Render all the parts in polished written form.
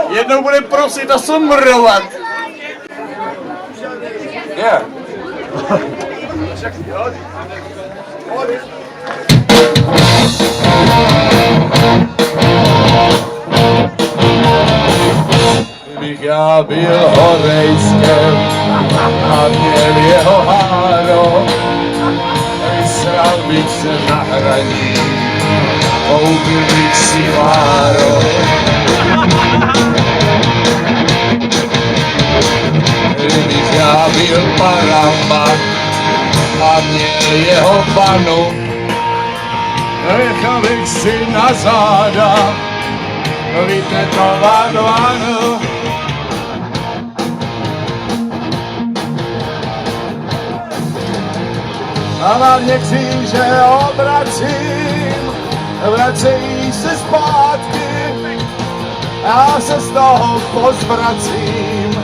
Jednou bude prosit a somrovat. Yeah. Kdybych já byl horejskem a měl jeho háro, vysral bych se na hraní, koupil bych si váro. Kdybych já byl paramba a měl jeho panu, nechal bych si na záda vytetovat vanu. A hlavně kříže obracím, vracejí se zpátky, já se z toho pozvracím,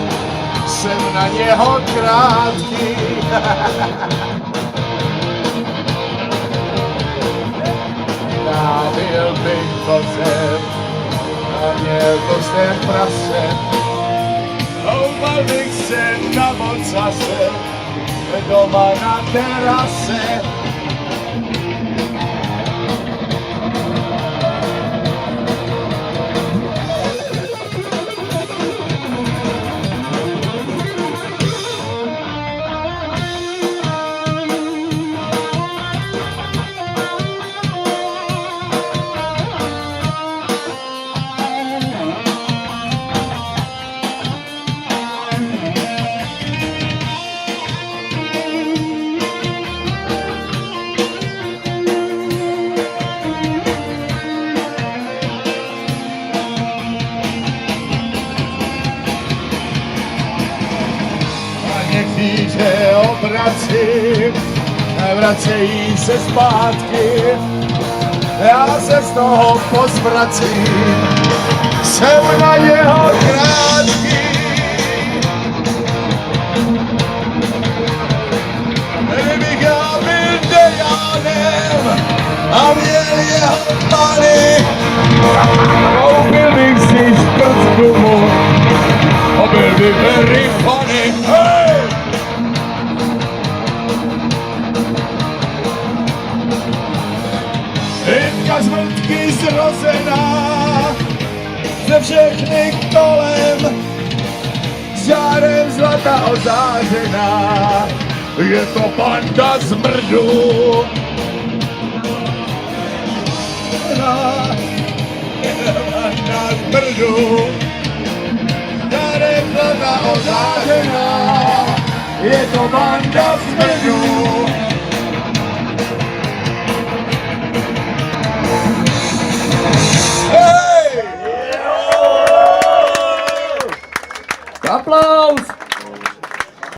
jsem na něho krátký. Já byl bych kozem a měl tlsté prase, houpal bych se na mocase, doma na terase. Kříže obracím, vracejí se zpátky, já se z toho pozvracím, jsem na jeho krátký. Kdybych já byl Dejanem a měl jeho pany, koupil bych si šprc gumu a byl by very funny. Rybka z vrtky zrozená, ze všechny kolem, žárem zlata ozářená, je to banda zmrdů. Je to banda zmrdů, žárem zlata ozářená, je to banda zmrdů. Aplaus!